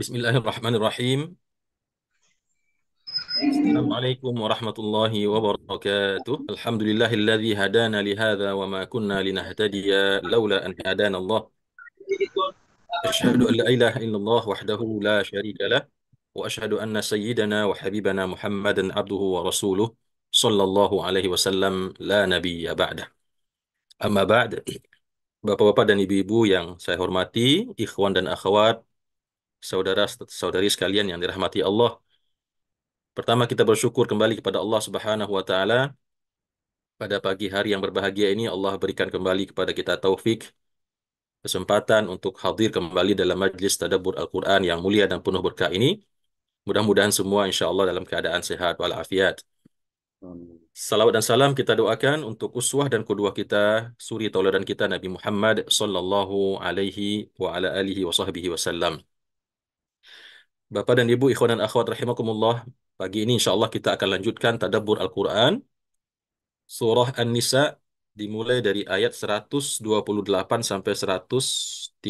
Bismillahirrahmanirrahim. Assalamualaikum warahmatullahi wabarakatuh. Alhamdulillahilladzi hadana li hadza wa ma kunna linahtadiya laula an hadana Allah. Asyhadu an la ilaha illallah wahdahu la syarika lah wa asyhadu anna sayyidana wa habibana Muhammadan abduhu wa rasuluh sallallahu alaihi wasallam la nabiyya ba'dah. Amma ba'd. Bapak-bapak dan ibu-ibu yang saya hormati, ikhwan dan akhwat, saudara-saudari sekalian yang dirahmati Allah. Pertama kita bersyukur kembali kepada Allah Subhanahu wa taala. Pada pagi hari yang berbahagia ini Allah berikan kembali kepada kita taufik, kesempatan untuk hadir kembali dalam majlis tadabbur Al-Quran yang mulia dan penuh berkah ini. Mudah-mudahan semua insya Allah dalam keadaan sehat walafiat. Salawat dan salam kita doakan untuk uswah dan qudwah kita, suri tauladan kita Nabi Muhammad sallallahu alaihi wa ala alihi wa sahbihi wasallam. Bapak dan Ibu, ikhwan dan akhwat rahimakumullah, pagi ini insya Allah kita akan lanjutkan tadabbur Al-Quran Surah An-Nisa dimulai dari ayat 128 sampai 134.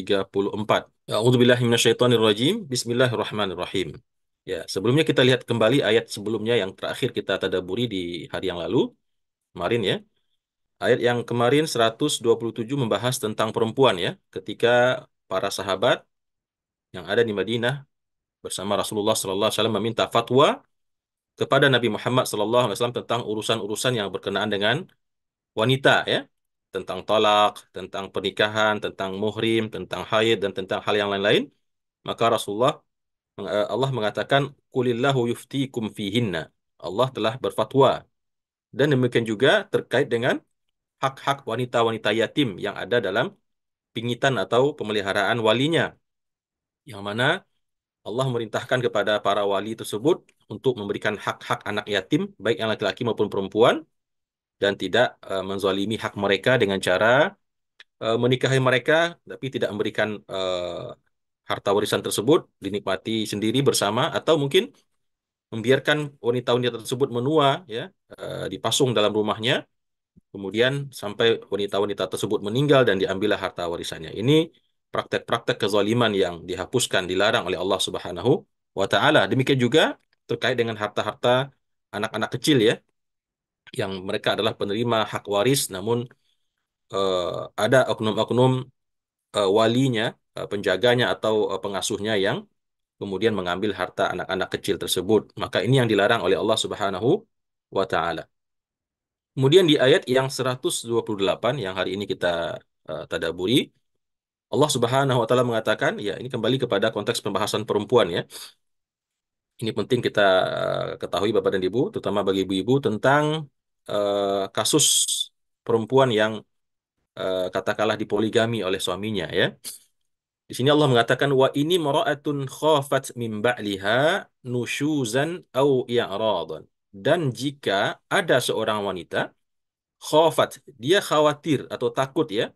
A'udzubillahi minasyaitonirrajim. Bismillahirrahmanirrahim. Ya, sebelumnya kita lihat kembali ayat sebelumnya yang terakhir kita tadabburi di hari yang lalu, kemarin ya. Ayat yang kemarin 127 membahas tentang perempuan ya, ketika para sahabat yang ada di Madinah bersama Rasulullah sallallahu alaihi wasallam meminta fatwa kepada Nabi Muhammad sallallahu alaihi wasallam tentang urusan-urusan yang berkenaan dengan wanita ya, tentang talak, tentang pernikahan, tentang muhrim, tentang haid dan tentang hal yang lain-lain. Maka Allah mengatakan qulillahu yuftikum fihinna. Allah telah berfatwa. Dan demikian juga terkait dengan hak-hak wanita-wanita yatim yang ada dalam pingitan atau pemeliharaan walinya. Yang mana Allah memerintahkan kepada para wali tersebut untuk memberikan hak-hak anak yatim, baik yang laki-laki maupun perempuan, dan tidak menzalimi hak mereka dengan cara menikahi mereka tapi tidak memberikan harta warisan tersebut dinikmati sendiri bersama, atau mungkin membiarkan wanita-wanita tersebut menua ya, dipasung dalam rumahnya kemudian sampai wanita-wanita tersebut meninggal dan diambillah harta warisannya. Ini praktek-praktek kezaliman yang dihapuskan, dilarang oleh Allah Subhanahu wa taala. Demikian juga terkait dengan harta-harta anak-anak kecil ya, yang mereka adalah penerima hak waris namun ada oknum-oknum walinya, penjaganya atau pengasuhnya yang kemudian mengambil harta anak-anak kecil tersebut. Maka ini yang dilarang oleh Allah Subhanahu wa taala. Kemudian di ayat yang 128 yang hari ini kita tadaburi, Allah Subhanahu wa taala mengatakan, ya ini kembali kepada konteks pembahasan perempuan ya. Ini penting kita ketahui Bapak dan Ibu, terutama bagi ibu-ibu, tentang kasus perempuan yang katakanlah dipoligami oleh suaminya ya. Di sini Allah mengatakan wa ini mara'atun khafat min ba'liha nusyuzan au i'radan. Dan jika ada seorang wanita khafat, dia khawatir atau takut ya,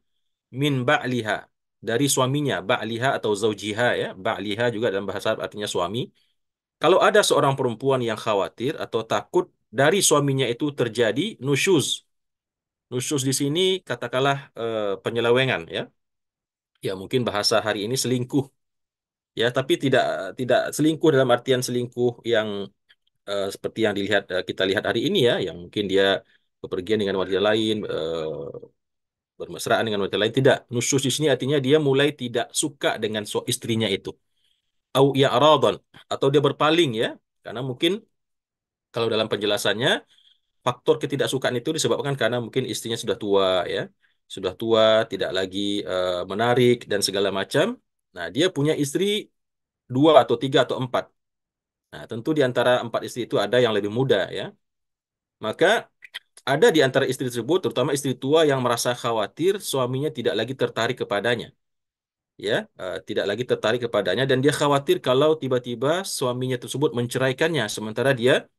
min ba'liha, dari suaminya, ba'liha atau zaujiha ya. Ba'liha juga dalam bahasa Arab artinya suami. Kalau ada seorang perempuan yang khawatir atau takut dari suaminya itu terjadi nusyuz. Nusyuz di sini katakanlah penyelewengan ya. Ya mungkin bahasa hari ini selingkuh ya, tapi tidak tidak selingkuh dalam artian selingkuh yang seperti yang kita lihat hari ini ya, yang mungkin dia bepergian dengan wanita lain, bermesraan dengan wanita lain. Tidak, nusyuz di sini artinya dia mulai tidak suka dengan istrinya itu. Au i'radan, atau dia berpaling ya, karena mungkin kalau dalam penjelasannya faktor ketidaksukaan itu disebabkan karena mungkin istrinya sudah tua ya, sudah tua, tidak lagi menarik dan segala macam. Nah, dia punya istri dua atau tiga atau empat. Nah, tentu di antara empat istri itu ada yang lebih muda ya. Maka ada di antara istri tersebut, terutama istri tua, yang merasa khawatir suaminya tidak lagi tertarik kepadanya. Ya, tidak lagi tertarik kepadanya, dan dia khawatir kalau tiba-tiba suaminya tersebut menceraikannya, sementara dia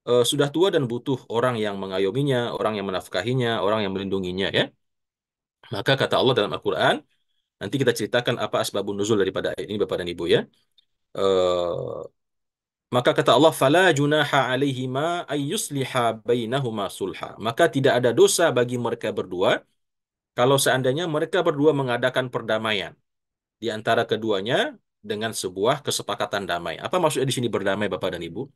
sudah tua dan butuh orang yang mengayominya, orang yang menafkahinya, orang yang melindunginya ya. Maka kata Allah dalam Al-Quran, nanti kita ceritakan apa asbabun nuzul daripada ayat ini Bapak dan Ibu ya. Eh, Maka kata Allah, fala junaha alaihima ayyusliha bainahuma sulha. Maka tidak ada dosa bagi mereka berdua kalau seandainya mereka berdua mengadakan perdamaian di antara keduanya, dengan sebuah kesepakatan damai. Apa maksudnya di sini berdamai, Bapak dan Ibu?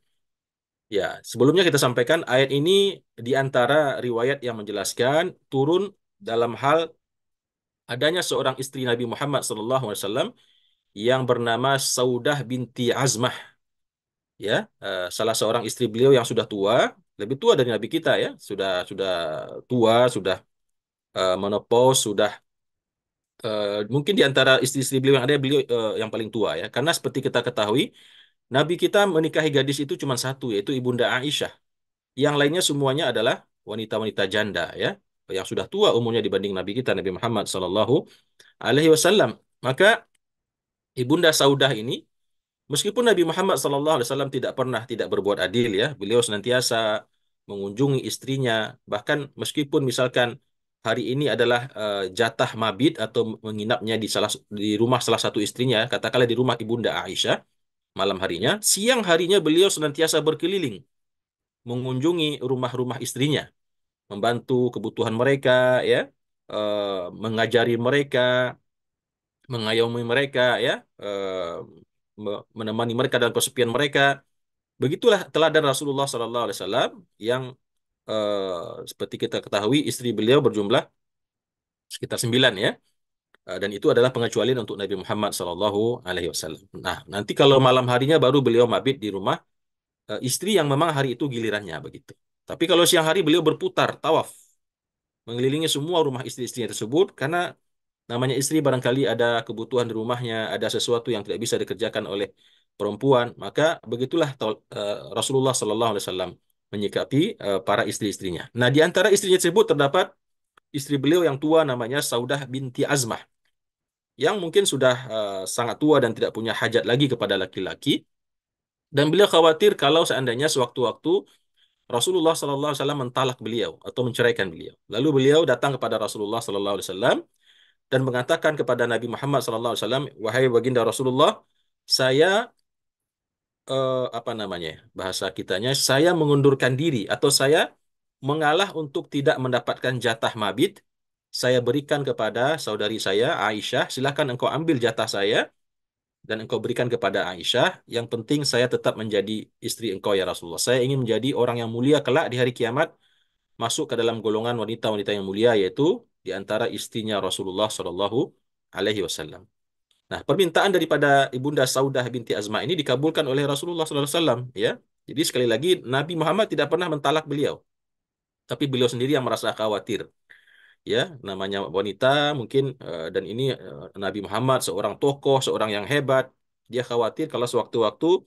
Ya, sebelumnya kita sampaikan ayat ini di antara riwayat yang menjelaskan turun dalam hal adanya seorang istri Nabi Muhammad SAW yang bernama Saudah binti Azmah, ya, salah seorang istri beliau yang sudah tua, lebih tua dari Nabi kita, ya, sudah tua, sudah menopause, sudah mungkin di antara istri-istri beliau yang ada, beliau yang paling tua, ya, karena seperti kita ketahui Nabi kita menikahi gadis itu cuma satu, yaitu Ibunda Aisyah. Yang lainnya semuanya adalah wanita-wanita janda, ya, yang sudah tua umurnya dibanding Nabi kita Nabi Muhammad Sallallahu Alaihi Wasallam. Maka Ibunda Saudah ini, meskipun Nabi Muhammad SAW tidak pernah tidak berbuat adil, ya, beliau senantiasa mengunjungi istrinya, bahkan meskipun misalkan hari ini adalah jatah mabit atau menginapnya di rumah salah satu istrinya, katakanlah di rumah Ibunda Aisyah malam harinya, siang harinya beliau senantiasa berkeliling mengunjungi rumah-rumah istrinya, membantu kebutuhan mereka, ya, mengajari mereka, mengayomi mereka, ya, menemani mereka dalam kesepian mereka. Begitulah teladan Rasulullah SAW yang seperti kita ketahui istri beliau berjumlah sekitar 9, ya. Dan itu adalah pengecualian untuk Nabi Muhammad SAW. Nah, nanti kalau malam harinya baru beliau mabit di rumah istri yang memang hari itu gilirannya begitu. Tapi kalau siang hari beliau berputar tawaf mengelilingi semua rumah istri-istrinya tersebut, karena namanya istri barangkali ada kebutuhan di rumahnya, ada sesuatu yang tidak bisa dikerjakan oleh perempuan, maka begitulah Rasulullah SAW menyikapi para istri-istrinya. Nah, di antara istrinya tersebut terdapat istri beliau yang tua namanya Saudah binti Azmah, yang mungkin sudah sangat tua dan tidak punya hajat lagi kepada laki-laki, dan beliau khawatir kalau seandainya sewaktu-waktu Rasulullah SAW mentalak beliau atau menceraikan beliau. Lalu beliau datang kepada Rasulullah SAW dan mengatakan kepada Nabi Muhammad SAW, wahai baginda Rasulullah, saya apa namanya bahasa kitanya, saya mengundurkan diri atau saya mengalah untuk tidak mendapatkan jatah mabit. Saya berikan kepada saudari saya Aisyah. Silakan engkau ambil jatah saya dan engkau berikan kepada Aisyah. Yang penting saya tetap menjadi istri engkau ya Rasulullah. Saya ingin menjadi orang yang mulia kelak di hari kiamat, masuk ke dalam golongan wanita-wanita yang mulia, yaitu di antara istrinya Rasulullah Shallallahu Alaihi Wasallam. Nah, permintaan daripada Ibunda Saudah binti Azma ini dikabulkan oleh Rasulullah SAW, ya. Jadi sekali lagi Nabi Muhammad tidak pernah mentalak beliau, tapi beliau sendiri yang merasa khawatir, ya. Namanya wanita mungkin dan ini Nabi Muhammad seorang tokoh, seorang yang hebat, dia khawatir kalau sewaktu-waktu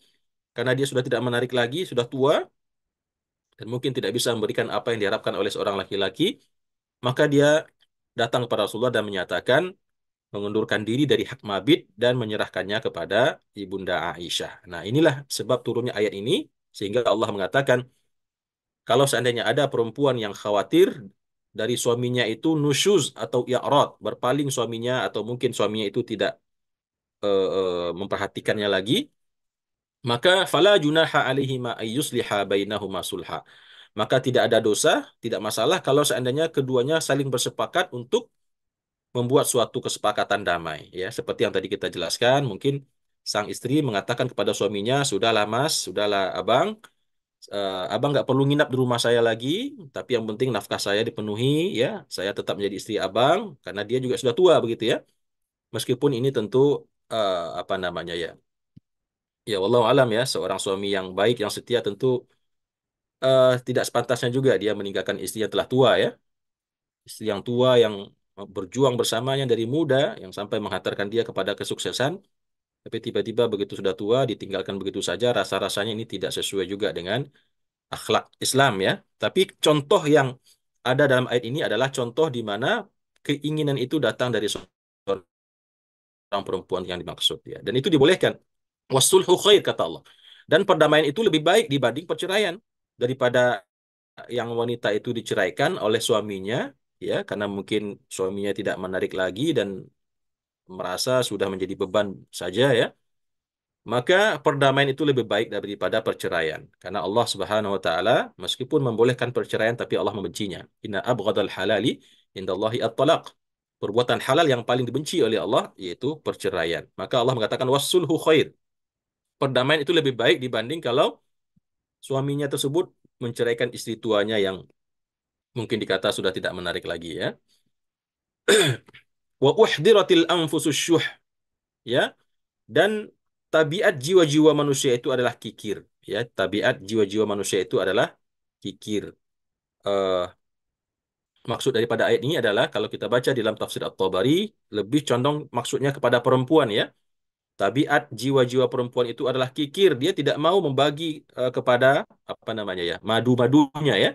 karena dia sudah tidak menarik lagi, sudah tua dan mungkin tidak bisa memberikan apa yang diharapkan oleh seorang laki-laki, maka dia datang kepada Rasulullah dan menyatakan mengundurkan diri dari hak mabit dan menyerahkannya kepada Ibunda Aisyah. Nah, inilah sebab turunnya ayat ini, sehingga Allah mengatakan, kalau seandainya ada perempuan yang khawatir dari suaminya itu nusyuz atau i'rad, berpaling suaminya atau mungkin suaminya itu tidak memperhatikannya lagi, maka fala junaha alaihima ayyusliha bainahuma sulha. Maka tidak ada dosa, tidak masalah kalau seandainya keduanya saling bersepakat untuk membuat suatu kesepakatan damai, ya, seperti yang tadi kita jelaskan. Mungkin sang istri mengatakan kepada suaminya, sudahlah mas, sudahlah abang, abang nggak perlu nginap di rumah saya lagi, tapi yang penting nafkah saya dipenuhi, ya, saya tetap menjadi istri abang karena dia juga sudah tua begitu, ya, meskipun ini tentu apa namanya, ya, ya wallahu alam, ya, seorang suami yang baik yang setia tentu tidak sepantasnya juga dia meninggalkan istri yang telah tua, ya, istri yang tua yang berjuang bersamanya dari muda, yang sampai menghantarkan dia kepada kesuksesan, tapi tiba-tiba begitu sudah tua ditinggalkan begitu saja, rasa-rasanya ini tidak sesuai juga dengan akhlak Islam, ya. Tapi contoh yang ada dalam ayat ini adalah contoh di mana keinginan itu datang dari seorang perempuan yang dimaksud, ya. Dan itu dibolehkan. Wasulhu khair kata Allah. Dan perdamaian itu lebih baik dibanding perceraian, daripada yang wanita itu diceraikan oleh suaminya, ya, karena mungkin suaminya tidak menarik lagi dan merasa sudah menjadi beban saja, ya. Maka perdamaian itu lebih baik daripada perceraian. Karena Allah Subhanahu wa taala meskipun membolehkan perceraian tapi Allah membencinya. Inna abghadal halali indallahi at-talaq. perbuatan halal yang paling dibenci oleh Allah yaitu perceraian. Maka Allah mengatakan wasulhu khair. Perdamaian itu lebih baik dibanding kalau suaminya tersebut menceraikan istri tuanya yang mungkin dikata sudah tidak menarik lagi ya. Wa uhdiratil anfusus syuh ya, dan tabiat jiwa-jiwa manusia itu adalah kikir ya. Tabiat jiwa-jiwa manusia itu adalah kikir. Eh, Maksud daripada ayat ini adalah kalau kita baca dalam tafsir At-Tabari lebih condong maksudnya kepada perempuan ya. Tabiat jiwa-jiwa perempuan itu adalah kikir. Dia tidak mau membagi kepada apa namanya ya, madu-madunya ya.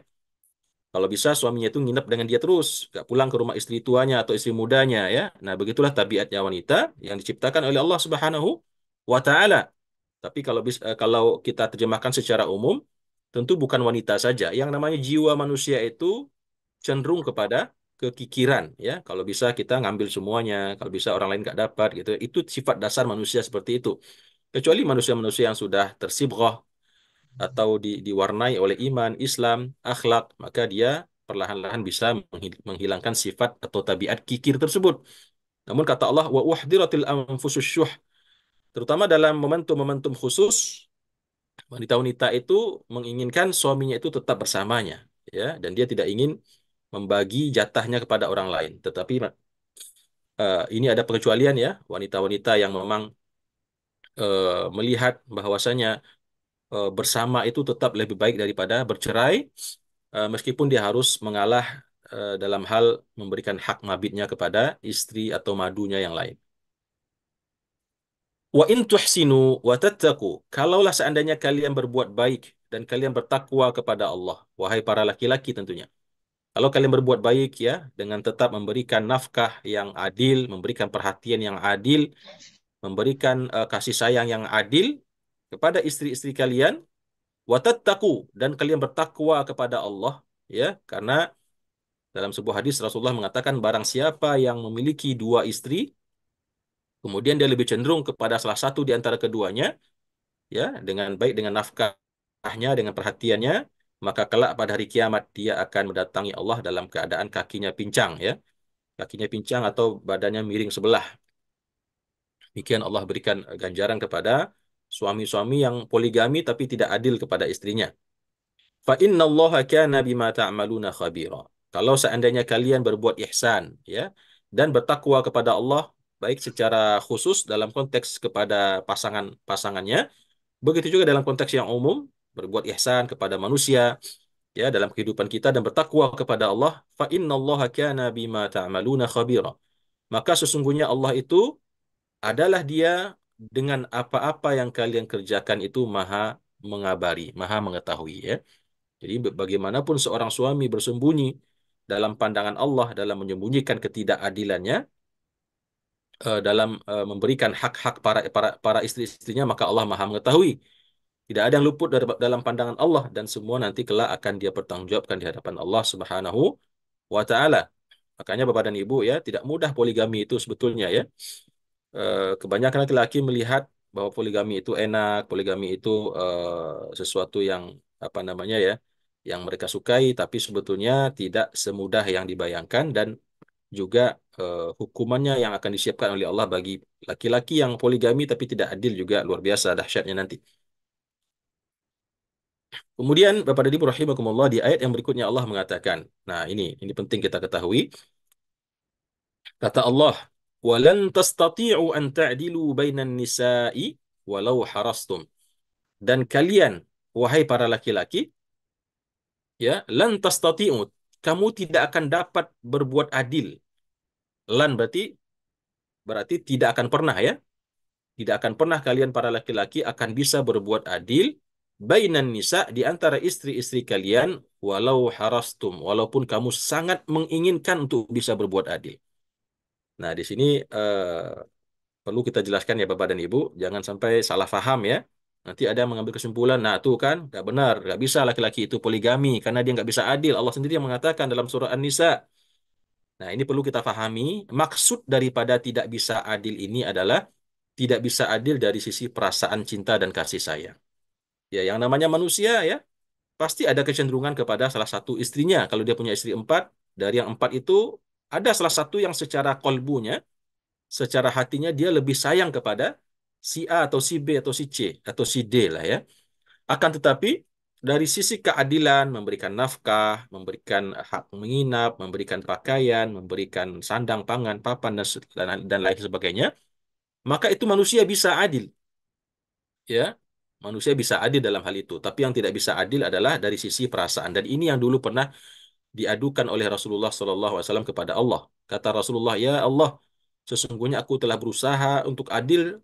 Kalau bisa suaminya itu nginep dengan dia terus, gak pulang ke rumah istri tuanya atau istri mudanya ya. Nah, begitulah tabiatnya wanita yang diciptakan oleh Allah Subhanahu wa taala. Tapi kalau kita terjemahkan secara umum, tentu bukan wanita saja. Yang namanya jiwa manusia itu cenderung kepada kekikiran ya. Kalau bisa kita ngambil semuanya, kalau bisa orang lain nggak dapat gitu. Itu sifat dasar manusia seperti itu. Kecuali manusia-manusia yang sudah tersibghah atau diwarnai oleh iman, Islam, akhlak, maka dia perlahan-lahan bisa menghilangkan sifat atau tabiat kikir tersebut. Namun kata Allah wa uhdiratil anfusus syuh, terutama dalam momentum-momentum khusus, wanita-wanita itu menginginkan suaminya itu tetap bersamanya, ya, dan dia tidak ingin membagi jatahnya kepada orang lain. Tetapi ini ada pengecualian ya, wanita-wanita yang memang melihat bahwasanya bersama itu tetap lebih baik daripada bercerai, meskipun dia harus mengalah dalam hal memberikan hak mabitnya kepada istri atau madunya yang lain. Wa in tuhsinu wa tattaqu, kalaulah seandainya kalian berbuat baik dan kalian bertakwa kepada Allah, wahai para laki-laki tentunya. Kalau kalian berbuat baik ya, dengan tetap memberikan nafkah yang adil, memberikan perhatian yang adil, memberikan kasih sayang yang adil kepada istri-istri kalian, wa tattaqu, dan kalian bertakwa kepada Allah, ya, karena dalam sebuah hadis Rasulullah mengatakan barang siapa yang memiliki dua istri, kemudian dia lebih cenderung kepada salah satu di antara keduanya, ya, dengan baik dengan nafkahnya, dengan perhatiannya, maka kelak pada hari kiamat dia akan mendatangi Allah dalam keadaan kakinya pincang, ya, kakinya pincang atau badannya miring sebelah. Demikian Allah berikan ganjaran kepada suami-suami yang poligami tapi tidak adil kepada istrinya. Fa innallaha kana bima ta'maluna khabira. Kalau seandainya kalian berbuat ihsan ya dan bertakwa kepada Allah baik secara khusus dalam konteks kepada pasangannya, begitu juga dalam konteks yang umum berbuat ihsan kepada manusia ya dalam kehidupan kita dan bertakwa kepada Allah, fa innallaha kana bima ta'maluna khabira. Maka sesungguhnya Allah itu adalah dia dengan apa-apa yang kalian kerjakan itu maha mengabari, maha mengetahui ya. Jadi bagaimanapun seorang suami bersembunyi dalam pandangan Allah dalam menyembunyikan ketidakadilannya, dalam memberikan hak-hak para istri-istrinya, maka Allah Maha mengetahui. Tidak ada yang luput dalam pandangan Allah dan semua nanti kelak akan dia pertanggungjawabkan di hadapan Allah Subhanahu wa taala. Makanya Bapak dan Ibu ya, tidak mudah poligami itu sebetulnya ya. Kebanyakan laki-laki melihat bahwa poligami itu enak, poligami itu sesuatu yang apa namanya ya, yang mereka sukai, tapi sebetulnya tidak semudah yang dibayangkan dan juga hukumannya yang akan disiapkan oleh Allah bagi laki-laki yang poligami tapi tidak adil juga luar biasa dahsyatnya nanti. Kemudian Bapak dan Ibu rahimakumullah di ayat yang berikutnya Allah mengatakan, nah ini penting kita ketahui, kata Allah, "Walan tastati'u an ta'dilu bainan nisa'i walau harastum." Dan kalian, wahai para laki-laki, ya, lan tastati'u, kamu tidak akan dapat berbuat adil. Lan berarti tidak akan pernah ya. Tidak akan pernah kalian para laki-laki akan bisa berbuat adil bainan nisa di antara istri-istri kalian walau harastum, walaupun kamu sangat menginginkan untuk bisa berbuat adil. Nah, di sini perlu kita jelaskan ya Bapak dan Ibu, jangan sampai salah faham ya. Nanti ada yang mengambil kesimpulan, nah tuh kan, nggak benar, nggak bisa laki-laki itu poligami karena dia nggak bisa adil. Allah sendiri yang mengatakan dalam surah An-Nisa. Nah, ini perlu kita pahami. Maksud daripada tidak bisa adil ini adalah tidak bisa adil dari sisi perasaan cinta dan kasih sayang. Ya, yang namanya manusia ya, pasti ada kecenderungan kepada salah satu istrinya. Kalau dia punya istri empat, dari yang empat itu Ada salah satu yang secara kolbunya, secara hatinya dia lebih sayang kepada si A atau si B atau si C atau si D lah ya. Akan tetapi dari sisi keadilan, memberikan nafkah, memberikan hak menginap, memberikan pakaian, memberikan sandang, pangan, papan dan lain sebagainya, maka itu manusia bisa adil, ya. Manusia bisa adil dalam hal itu. Tapi yang tidak bisa adil adalah dari sisi perasaan. Dan ini yang dulu pernah diadukan oleh Rasulullah SAW kepada Allah. Kata Rasulullah, ya Allah, sesungguhnya aku telah berusaha untuk adil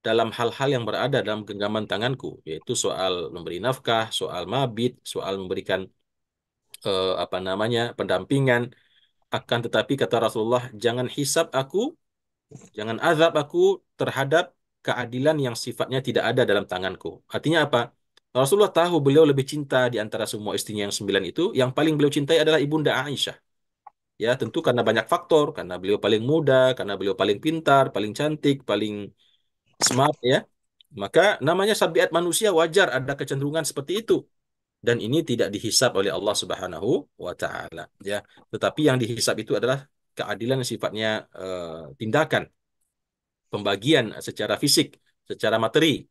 dalam hal-hal yang berada dalam genggaman tanganku, yaitu soal memberi nafkah, soal mabit, soal memberikan apa namanya pendampingan. Akan tetapi kata Rasulullah, jangan hisab aku, jangan azab aku terhadap keadilan yang sifatnya tidak ada dalam tanganku. Artinya apa? Rasulullah tahu beliau lebih cinta di antara semua istrinya yang 9 itu, yang paling beliau cintai adalah Ibunda Aisyah. Ya, tentu karena banyak faktor, karena beliau paling muda, karena beliau paling pintar, paling cantik, paling smart ya. Maka namanya tabiat manusia wajar ada kecenderungan seperti itu. Dan ini tidak dihisap oleh Allah Subhanahu wa taala ya. Tetapi yang dihisap itu adalah keadilan yang sifatnya tindakan, pembagian secara fisik, secara materi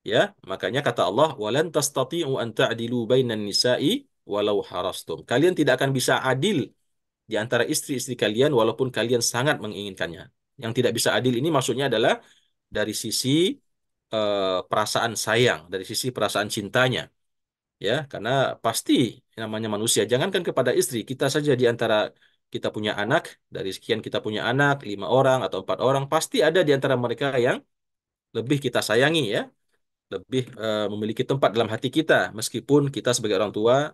ya. Makanya kata Allah, "Walan tastati'u an ta'dilu bainan nisa'i walau harastum." Kalian tidak akan bisa adil di antara istri-istri kalian walaupun kalian sangat menginginkannya. Yang tidak bisa adil ini maksudnya adalah dari sisi perasaan sayang, dari sisi perasaan cintanya, ya, karena pasti namanya manusia, jangankan kepada istri, kita saja di antara kita punya anak, dari sekian kita punya anak, 5 orang atau 4 orang, pasti ada di antara mereka yang lebih kita sayangi, ya, lebih memiliki tempat dalam hati kita, meskipun kita sebagai orang tua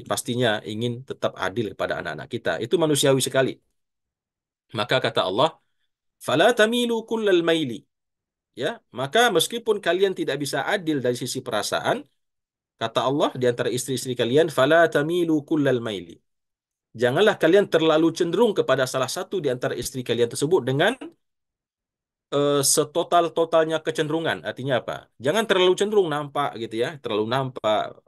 pastinya ingin tetap adil kepada anak-anak kita. Itu manusiawi sekali. Maka kata Allah, "Fala tamilu kullal maili." Ya, maka meskipun kalian tidak bisa adil dari sisi perasaan, kata Allah di antara istri-istri kalian, "Fala tamilu kullal maili." Janganlah kalian terlalu cenderung kepada salah satu di antara istri kalian tersebut dengan setotal-totalnya kecenderungan. Artinya apa? Jangan terlalu cenderung nampak gitu ya, terlalu nampak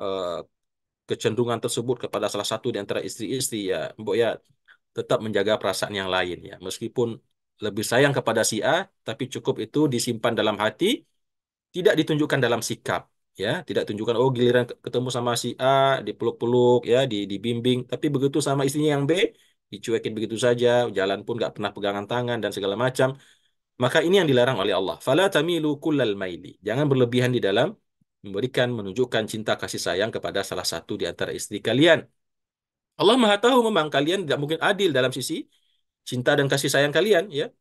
kecenderungan tersebut kepada salah satu di antara istri-istri ya. Mbok ya tetap menjaga perasaan yang lain ya. Meskipun lebih sayang kepada si A, tapi cukup itu disimpan dalam hati, tidak ditunjukkan dalam sikap ya, tidak tunjukkan oh giliran ketemu sama si A dipeluk-peluk ya, dibimbing, tapi begitu sama istrinya yang B dicuekin begitu saja, jalan pun nggak pernah pegangan tangan dan segala macam. Maka ini yang dilarang oleh Allah, fala tamilu kullal maili, jangan berlebihan di dalam memberikan menunjukkan cinta kasih sayang kepada salah satu di antara istri kalian. Allah Maha tahu memang kalian tidak mungkin adil dalam sisi cinta dan kasih sayang kalian ya.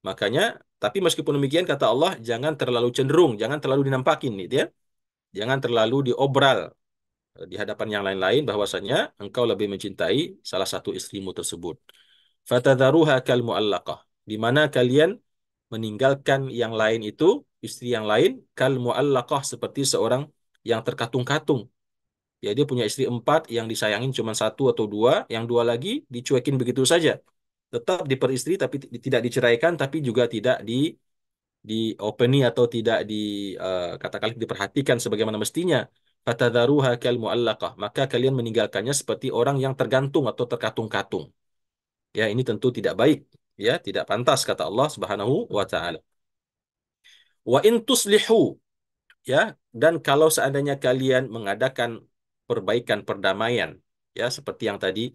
Makanya, tapi meskipun demikian kata Allah, jangan terlalu cenderung, jangan terlalu dinampakin gitu ya. Jangan terlalu diobral di hadapan yang lain-lain bahwasanya engkau lebih mencintai salah satu istrimu tersebut. Fatadharuha kal muallaqah. Di mana kalian meninggalkan yang lain itu, istri yang lain, kal muallaqah seperti seorang yang terkatung-katung. Ya, dia punya istri 4, yang disayangin cuma satu atau dua, yang dua lagi dicuekin begitu saja. Tetap diperistri tapi tidak diceraikan, tapi juga tidak di openi atau tidak katakanlah diperhatikan sebagaimana mestinya. Fatadharuha kal muallaqah, maka kalian meninggalkannya seperti orang yang tergantung atau terkatung-katung. Ya, ini tentu tidak baik, ya, tidak pantas kata Allah Subhanahu wa taala. Wa in tuslihu, ya, dan kalau seandainya kalian mengadakan perbaikan perdamaian, ya, seperti yang tadi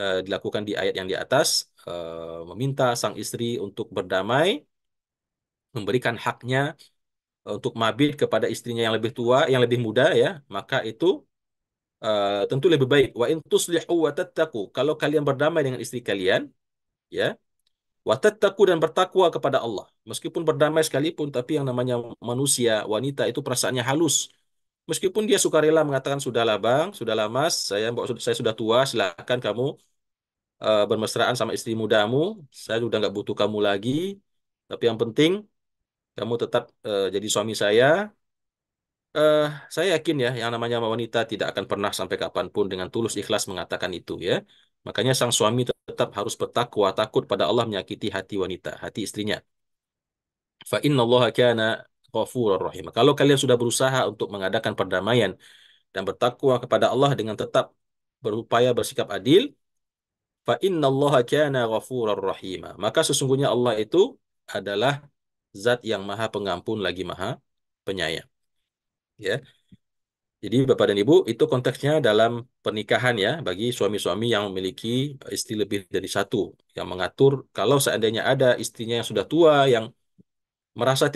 dilakukan di ayat yang di atas, meminta sang istri untuk berdamai, memberikan haknya untuk mabit kepada istrinya yang lebih tua, yang lebih muda ya, maka itu tentu lebih baik. Wa in tuslihu wa tattaqu. Kalau kalian berdamai dengan istri kalian, ya, wa tattaqu dan bertakwa kepada Allah. Meskipun berdamai sekalipun, tapi yang namanya manusia, wanita itu perasaannya halus. Meskipun dia sukarela mengatakan sudahlah bang, sudahlah mas, saya sudah tua, silakan kamu bermesraan sama istri mudamu. Saya sudah nggak butuh kamu lagi. Tapi yang penting kamu tetap jadi suami saya. eh, saya yakin ya, yang namanya wanita tidak akan pernah sampai kapanpun dengan tulus ikhlas mengatakan itu ya. Makanya sang suami tetap harus bertakwa, takut pada Allah menyakiti hati wanita, hati istrinya. Fa innallaha kana ghafurur rahim. Kalau kalian sudah berusaha untuk mengadakan perdamaian dan bertakwa kepada Allah dengan tetap berupaya bersikap adil, Fa innallaha kana ghafurar rahima. Maka sesungguhnya Allah itu adalah zat yang maha pengampun lagi maha penyayang. Ya. Jadi Bapak dan Ibu itu konteksnya dalam pernikahan ya bagi suami-suami yang memiliki istri lebih dari satu yang mengatur kalau seandainya ada istrinya yang sudah tua yang merasa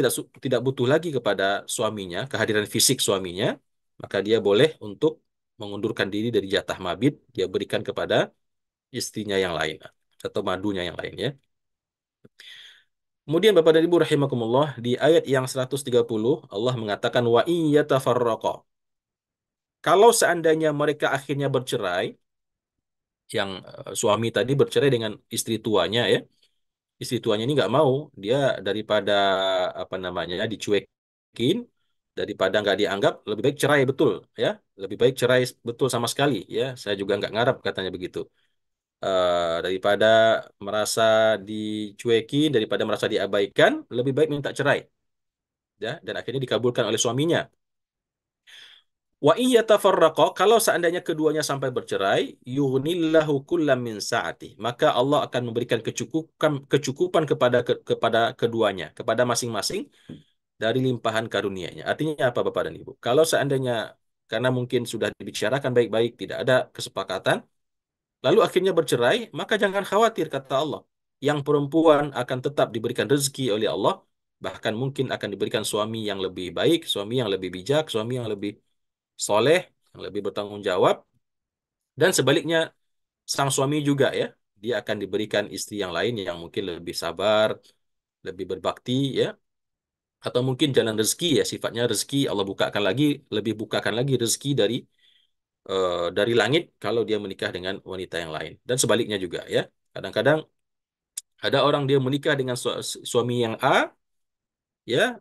tidak butuh lagi kepada suaminya, kehadiran fisik suaminya, maka dia boleh untuk mengundurkan diri dari jatah mabit, dia berikan kepada istrinya yang lain atau madunya yang lain ya. Kemudian Bapak dan Ibu rahimakumullah di ayat yang 130 Allah mengatakan wa in yatafarraqa. Kalau seandainya mereka akhirnya bercerai, yang suami tadi bercerai dengan istri tuanya ya, istri tuanya ini nggak mau, dia daripada apa namanya dicuekin, daripada nggak dianggap, lebih baik cerai betul ya, lebih baik cerai betul sama sekali ya. Saya juga nggak ngarap katanya begitu. Daripada merasa dicuekin, daripada merasa diabaikan, lebih baik minta cerai ya, dan akhirnya dikabulkan oleh suaminya. Wa iya tafarraqa, kalau seandainya keduanya sampai bercerai, yughnillahu kullam min sa'ati. Maka Allah akan memberikan kecukupan kepada keduanya, kepada masing-masing dari limpahan karunia-Nya. Artinya apa Bapak dan Ibu? Kalau seandainya karena mungkin sudah dibicarakan baik-baik, tidak ada kesepakatan, lalu akhirnya bercerai, maka jangan khawatir kata Allah. Yang perempuan akan tetap diberikan rezeki oleh Allah, bahkan mungkin akan diberikan suami yang lebih baik, suami yang lebih bijak, suami yang lebih soleh, yang lebih bertanggung jawab, dan sebaliknya sang suami juga ya, dia akan diberikan istri yang lain yang mungkin lebih sabar, lebih berbakti ya, atau mungkin jalan rezeki ya, sifatnya rezeki Allah bukakan lagi, lebih bukakan lagi rezeki dari langit kalau dia menikah dengan wanita yang lain, dan sebaliknya juga ya. Kadang-kadang ada orang dia menikah dengan suami yang A ya,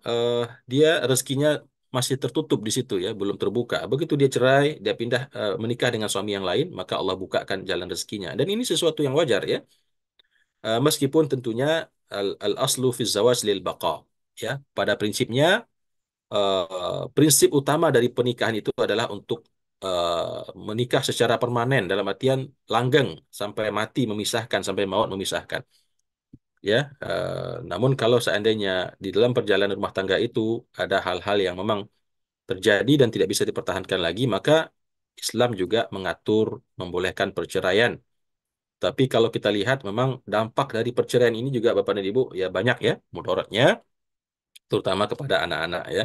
dia rezekinya masih tertutup di situ ya, belum terbuka. Begitu dia cerai, dia pindah menikah dengan suami yang lain, maka Allah bukakan jalan rezekinya. Dan ini sesuatu yang wajar ya. Meskipun tentunya al-aslu fi zawaj lil baqa. Ya, pada prinsipnya prinsip utama dari pernikahan itu adalah untuk menikah secara permanen dalam artian langgeng sampai mati memisahkan, sampai maut memisahkan. Ya, namun kalau seandainya di dalam perjalanan rumah tangga itu ada hal-hal yang memang terjadi dan tidak bisa dipertahankan lagi, maka Islam juga mengatur membolehkan perceraian. Tapi kalau kita lihat memang dampak dari perceraian ini juga Bapak dan Ibu ya banyak ya mudaratnya, terutama kepada anak-anak ya.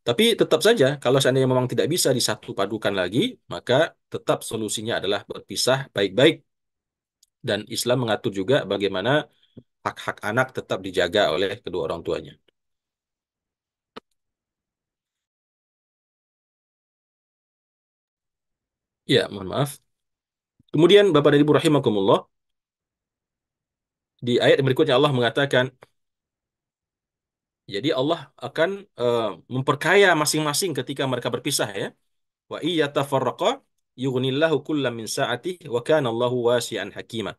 Tapi tetap saja kalau seandainya memang tidak bisa disatu padukan lagi, maka tetap solusinya adalah berpisah baik-baik, dan Islam mengatur juga bagaimana hak-hak anak tetap dijaga oleh kedua orang tuanya. Ya, mohon maaf. Kemudian Bapak dan Ibu rahimakumullah, di ayat berikutnya Allah mengatakan, jadi Allah akan memperkaya masing-masing ketika mereka berpisah ya. Wa iya tafarraqa yughnillahu kullam min sa'atihi wa kana Allahu wasi'an hakima.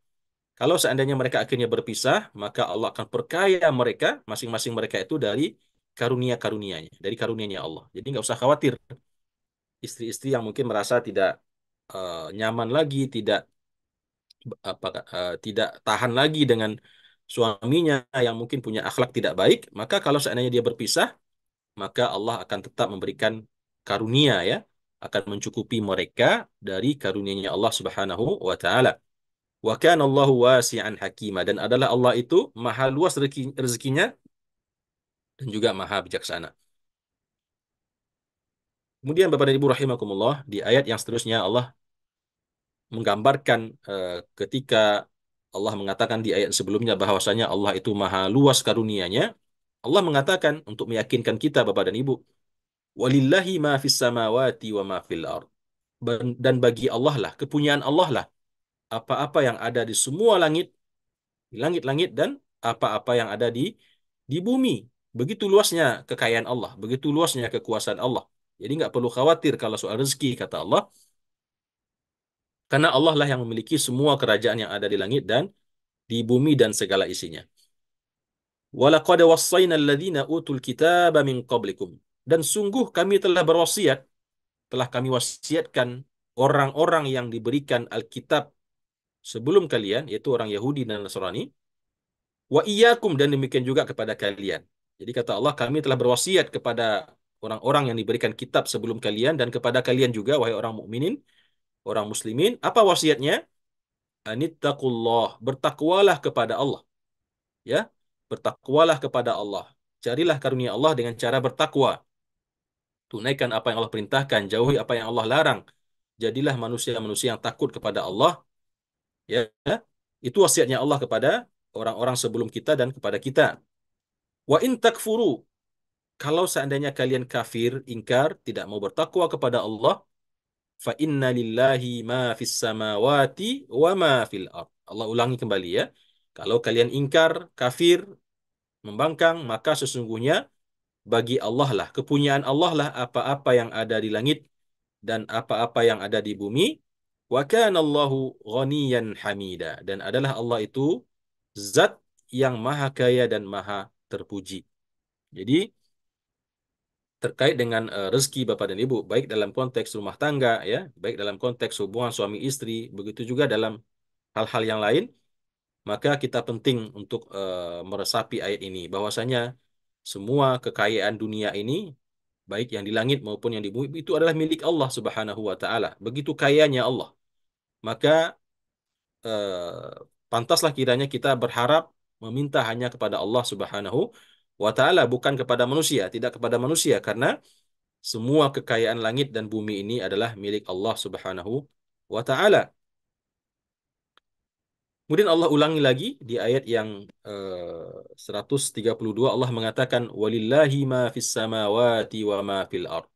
Kalau seandainya mereka akhirnya berpisah, maka Allah akan perkaya mereka, masing-masing mereka itu dari karunia-karunianya, dari karunia-Nya Allah. Jadi nggak usah khawatir istri-istri yang mungkin merasa tidak nyaman lagi, tidak tahan lagi dengan suaminya yang mungkin punya akhlak tidak baik, maka kalau seandainya dia berpisah, maka Allah akan tetap memberikan karunia ya, akan mencukupi mereka dari karunia-Nya Allah Subhanahu wa taala. Wa kana Allahu wasi'an hakima, dan adalah Allah itu maha luas rezekinya dan juga maha bijaksana. Kemudian Bapak dan Ibu rahimakumullah, di ayat yang seterusnya Allah menggambarkan ketika Allah mengatakan di ayat sebelumnya bahwasanya Allah itu maha luas karunia-Nya. Allah mengatakan untuk meyakinkan kita Bapak dan Ibu, walillahi ma fis samawati wa ma fil ard. Dan bagi Allah lah, kepunyaan Allah lah apa-apa yang ada di semua langit, di langit-langit, dan apa-apa yang ada di bumi. Begitu luasnya kekayaan Allah, begitu luasnya kekuasaan Allah. Jadi nggak perlu khawatir kalau soal rezeki kata Allah, karena Allah lah yang memiliki semua kerajaan yang ada di langit dan di bumi dan segala isinya. Walaqad wassayna alladhina utul kitaba min qablikum. Dan sungguh kami telah berwasiat, telah kami wasiatkan orang-orang yang diberikan Alkitab sebelum kalian, yaitu orang Yahudi dan Nasrani, wa iyyakum, dan demikian juga kepada kalian. Jadi kata Allah, kami telah berwasiat kepada orang-orang yang diberikan kitab sebelum kalian dan kepada kalian juga, wahai orang mukminin, orang muslimin. Apa wasiatnya? Anittaqullah, bertakwalah kepada Allah, ya. Bertakwalah kepada Allah. Carilah karunia Allah dengan cara bertakwa. Tunaikan apa yang Allah perintahkan, jauhi apa yang Allah larang. Jadilah manusia-manusia yang takut kepada Allah, ya. Itu wasiatnya Allah kepada orang-orang sebelum kita dan kepada kita. Wa in takfuru, kalau seandainya kalian kafir, ingkar, tidak mau bertakwa kepada Allah, fa inna lillahi ma fis samawati wa ma fil ard. Allah ulangi kembali, ya. Kalau kalian ingkar, kafir, membangkang, maka sesungguhnya bagi Allah lah, kepunyaan Allah lah apa-apa yang ada di langit dan apa-apa yang ada di bumi. Wa kana Allahu ghaniyan hamida, dan adalah Allah itu zat yang maha kaya dan maha terpuji. Jadi terkait dengan rezeki Bapak dan Ibu, baik dalam konteks rumah tangga, ya, baik dalam konteks hubungan suami istri, begitu juga dalam hal-hal yang lain, maka kita penting untuk meresapi ayat ini bahwasanya semua kekayaan dunia ini, baik yang di langit maupun yang di bumi, itu adalah milik Allah Subhanahu wa taala. Begitu kayanya Allah. Maka pantaslah kiranya kita berharap meminta hanya kepada Allah Subhanahu wa taala, bukan kepada manusia, tidak kepada manusia, karena semua kekayaan langit dan bumi ini adalah milik Allah Subhanahu wa taala. Kemudian Allah ulangi lagi di ayat yang 132, Allah mengatakan walillahi ma fis samawati wa ma fil ard.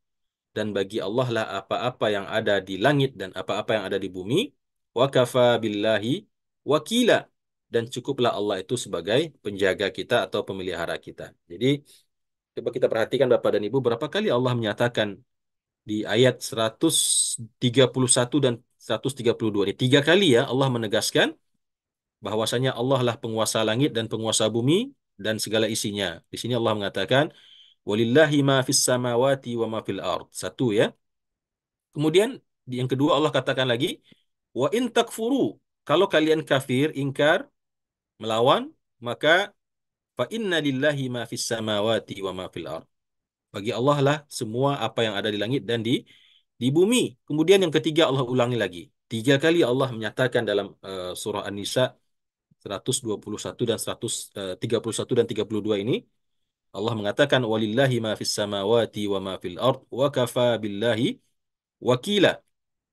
Dan bagi Allah lah apa-apa yang ada di langit dan apa-apa yang ada di bumi. Wa kafa billahi wakila, dan cukuplah Allah itu sebagai penjaga kita atau pemelihara kita. Jadi coba kita perhatikan Bapak dan Ibu, berapa kali Allah menyatakan di ayat 131 dan 132 ini. Tiga kali, ya, Allah menegaskan bahwasanya Allah lah penguasa langit dan penguasa bumi dan segala isinya. Di sini Allah mengatakan walillahi ma fis samawati wa ma fil ard. Satu, ya. Kemudian yang kedua Allah katakan lagi wa in takfuru, kalau kalian kafir, ingkar, melawan, maka fa inna lillahi ma fis samawati wa ma fil ard. Bagi Allah lah semua apa yang ada di langit dan di bumi. Kemudian yang ketiga Allah ulangi lagi. Tiga kali Allah menyatakan dalam surah An-Nisa 121 dan 131 dan 32 ini, Allah mengatakan walillahi ma fis samawati wa ma fil ard wa kafa billahi wakila,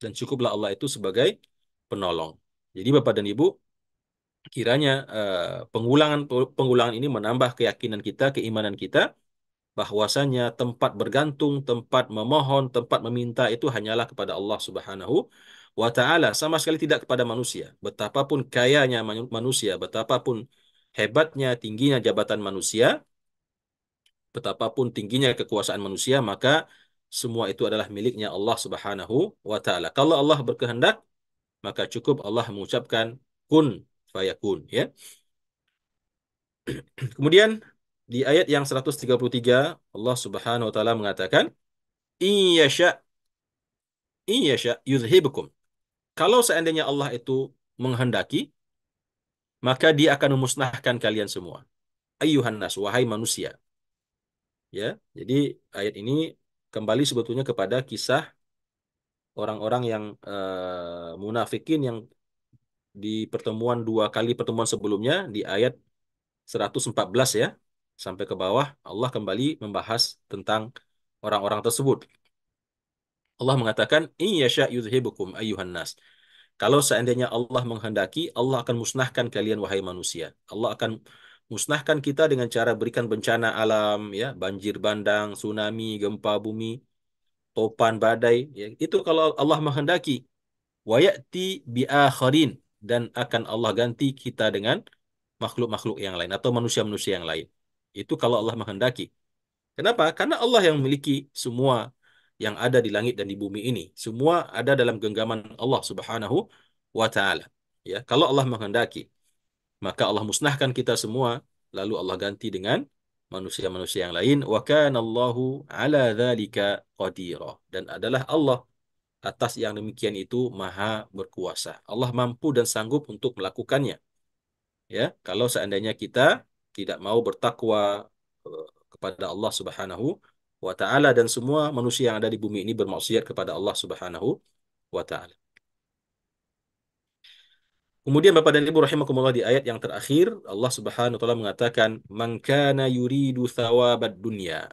dan cukuplah Allah itu sebagai penolong. Jadi Bapak dan Ibu, kiranya pengulangan pengulangan ini menambah keyakinan kita, keimanan kita, bahwasanya tempat bergantung, tempat memohon, tempat meminta itu hanyalah kepada Allah Subhanahu wa taala, sama sekali tidak kepada manusia. Betapapun kayanya manusia, betapapun hebatnya, tingginya jabatan manusia, betapapun tingginya kekuasaan manusia, maka semua itu adalah miliknya Allah Subhanahu wa taala. Kalau Allah berkehendak, maka cukup Allah mengucapkan kun fayakun, ya. Kemudian di ayat yang 133 Allah Subhanahu wa taala mengatakan Iyasha iyasha yuzhibukum. Kalau seandainya Allah itu menghendaki, maka dia akan memusnahkan kalian semua. Ayyuhan nas, wahai manusia. Ya, jadi ayat ini kembali sebetulnya kepada kisah orang-orang yang munafikin yang di pertemuan dua kali pertemuan sebelumnya di ayat 114, ya, sampai ke bawah Allah kembali membahas tentang orang-orang tersebut. Allah mengatakan iyyasha yuzhibukum ayyuhan nas. Kalau seandainya Allah menghendaki, Allah akan musnahkan kalian wahai manusia. Allah akan musnahkan kita dengan cara berikan bencana alam, ya, banjir bandang, tsunami, gempa bumi, topan badai, ya. Itu kalau Allah menghendaki. Wa ya'ti bi akharin, dan akan Allah ganti kita dengan makhluk-makhluk yang lain atau manusia-manusia yang lain. Itu kalau Allah menghendaki. Kenapa? Karena Allah yang memiliki semua yang ada di langit dan di bumi ini. Semua ada dalam genggaman Allah Subhanahu wa taala. Ya, kalau Allah menghendaki, maka Allah musnahkan kita semua, lalu Allah ganti dengan manusia-manusia yang lain. Wa kana Allahu ala dzalika qadira. Dan adalah Allah atas yang demikian itu maha berkuasa. Allah mampu dan sanggup untuk melakukannya. Ya, kalau seandainya kita tidak mau bertakwa eh, kepada Allah Subhanahu wa taala dan semua manusia yang ada di bumi ini bermaksiat kepada Allah Subhanahu wa taala. Kemudian Bapak dan Ibu rahimakumullah di ayat yang terakhir Allah Subhanahu wa taala mengatakan man kana yuridu thawabad dunya.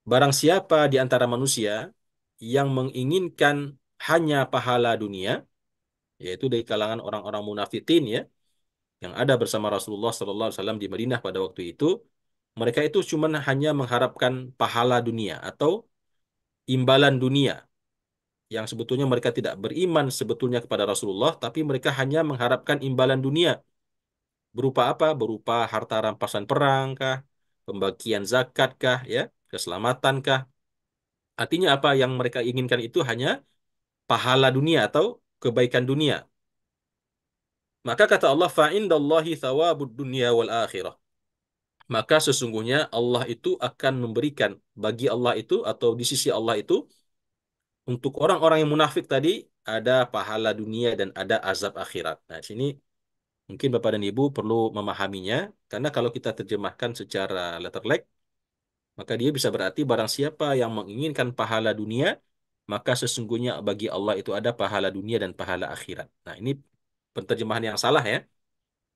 Barang siapa di antara manusia yang menginginkan hanya pahala dunia, yaitu dari kalangan orang-orang munafikin ya, yang ada bersama Rasulullah SAW di Madinah pada waktu itu, mereka itu cuma hanya mengharapkan pahala dunia atau imbalan dunia, yang sebetulnya mereka tidak beriman sebetulnya kepada Rasulullah, tapi mereka hanya mengharapkan imbalan dunia. Berupa apa? Berupa harta rampasan perang kah? Pembagian zakat kah? Ya, keselamatan kah? Artinya apa yang mereka inginkan itu hanya pahala dunia atau kebaikan dunia. Maka kata Allah, fa'indallahi thawabud dunya wal akhirah. Maka sesungguhnya Allah itu akan memberikan bagi Allah itu atau di sisi Allah itu untuk orang-orang yang munafik tadi ada pahala dunia dan ada azab akhirat. Nah, sini mungkin Bapak dan Ibu perlu memahaminya karena kalau kita terjemahkan secara letterlek maka dia bisa berarti barang siapa yang menginginkan pahala dunia maka sesungguhnya bagi Allah itu ada pahala dunia dan pahala akhirat. Nah, ini penterjemahan yang salah ya.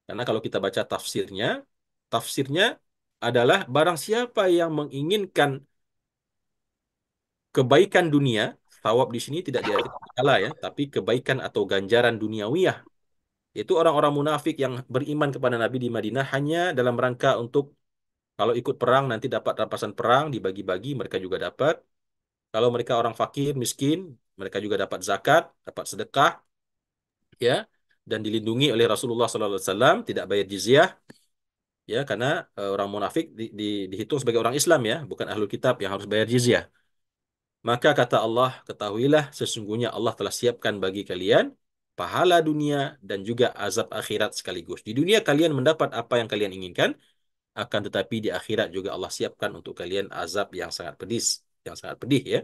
Karena kalau kita baca tafsirnya, tafsirnya adalah barang siapa yang menginginkan kebaikan dunia, thawab di sini tidak diartikan pahala ya, tapi kebaikan atau ganjaran duniawiyah. Itu orang-orang munafik yang beriman kepada Nabi di Madinah hanya dalam rangka untuk kalau ikut perang nanti dapat rampasan perang, dibagi-bagi mereka juga dapat. Kalau mereka orang fakir, miskin, mereka juga dapat zakat, dapat sedekah, ya, dan dilindungi oleh Rasulullah SAW, tidak bayar jizyah, ya, karena orang munafik dihitung sebagai orang Islam ya, bukan ahlul kitab yang harus bayar jizyah. Maka kata Allah, ketahuilah sesungguhnya Allah telah siapkan bagi kalian pahala dunia dan juga azab akhirat sekaligus. Di dunia kalian mendapat apa yang kalian inginkan, akan tetapi di akhirat juga Allah siapkan untuk kalian azab yang sangat pedis, yang sangat pedih ya.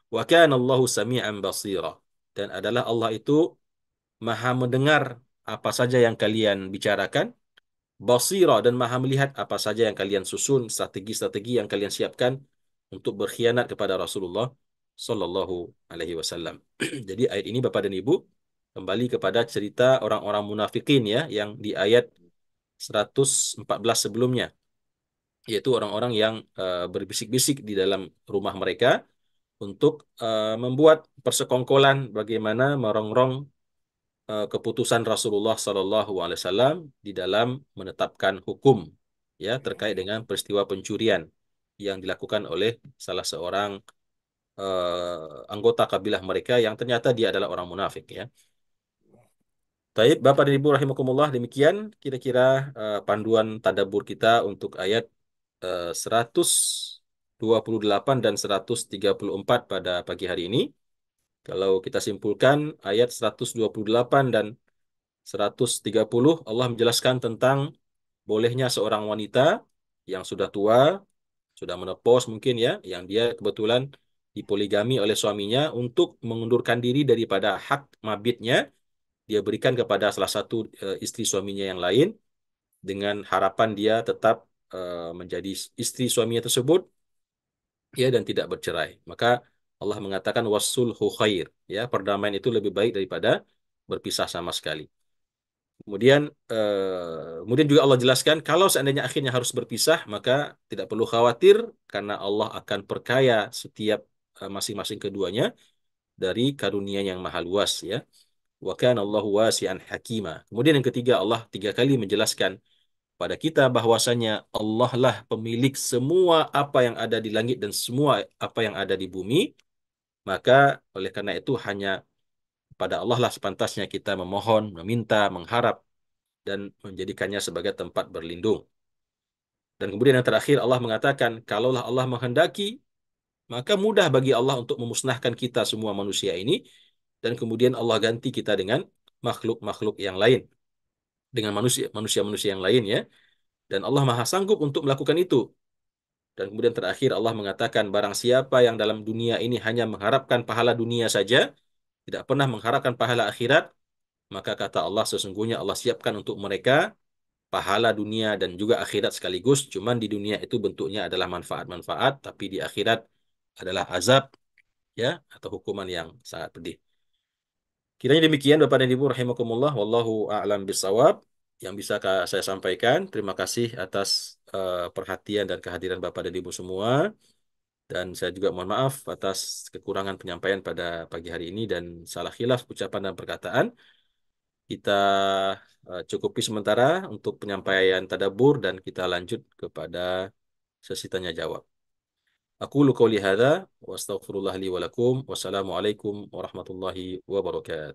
Wa kana Allahu sami'an basira. Dan adalah Allah itu maha mendengar apa saja yang kalian bicarakan, basira dan maha melihat apa saja yang kalian susun, strategi-strategi yang kalian siapkan untuk berkhianat kepada Rasulullah Sallallahu Alaihi Wasallam. Jadi ayat ini Bapak dan Ibu kembali kepada cerita orang-orang munafikin ya yang di ayat 114 sebelumnya, yaitu orang-orang yang berbisik-bisik di dalam rumah mereka untuk membuat persekongkolan bagaimana merongrong keputusan Rasulullah Sallallahu Alaihi Wasallam di dalam menetapkan hukum ya terkait dengan peristiwa pencurian yang dilakukan oleh salah seorang anggota kabilah mereka yang ternyata dia adalah orang munafik ya. Taib, Bapak dan Ibu rahimakumullah, demikian kira-kira panduan tadabbur kita untuk ayat 128 dan 134 pada pagi hari ini. Kalau kita simpulkan ayat 128 dan 130 Allah menjelaskan tentang bolehnya seorang wanita yang sudah tua, sudah menopause mungkin ya, yang dia kebetulan dipoligami oleh suaminya untuk mengundurkan diri daripada hak mabitnya, dia berikan kepada salah satu istri suaminya yang lain dengan harapan dia tetap menjadi istri suaminya tersebut ya dan tidak bercerai. Maka Allah mengatakan wasulhu khair, ya, perdamaian itu lebih baik daripada berpisah sama sekali. Kemudian kemudian juga Allah jelaskan kalau seandainya akhirnya harus berpisah maka tidak perlu khawatir karena Allah akan perkaya setiap masing-masing keduanya dari karunia yang maha luas ya. Wa kana Allahu wasi'an hakima. Kemudian yang ketiga Allah tiga kali menjelaskan pada kita bahwasanya Allah lah pemilik semua apa yang ada di langit dan semua apa yang ada di bumi. Maka oleh karena itu hanya pada Allah lah sepantasnya kita memohon, meminta, mengharap dan menjadikannya sebagai tempat berlindung. Dan kemudian yang terakhir Allah mengatakan, kalaulah Allah menghendaki, maka mudah bagi Allah untuk memusnahkan kita semua manusia ini, dan kemudian Allah ganti kita dengan makhluk-makhluk yang lain, dengan manusia-manusia yang lain ya. Dan Allah Maha sanggup untuk melakukan itu. Dan kemudian terakhir Allah mengatakan barang siapa yang dalam dunia ini hanya mengharapkan pahala dunia saja, tidak pernah mengharapkan pahala akhirat, maka kata Allah sesungguhnya Allah siapkan untuk mereka pahala dunia dan juga akhirat sekaligus. Cuman di dunia itu bentuknya adalah manfaat-manfaat, tapi di akhirat adalah azab, ya, atau hukuman yang sangat pedih. Kiranya demikian Bapak dan Ibu rahimakumullah, wallahu a'lam bisawab yang bisa saya sampaikan. Terima kasih atas perhatian dan kehadiran Bapak dan Ibu semua. Dan saya juga mohon maaf atas kekurangan penyampaian pada pagi hari ini dan salah khilaf ucapan dan perkataan. Kita cukupi sementara untuk penyampaian tadabbur dan kita lanjut kepada sesi tanya jawab. Aku qouli hadza wa astaghfirullah li wa lakum. Wassalamualaikum warahmatullahi wabarakatuh.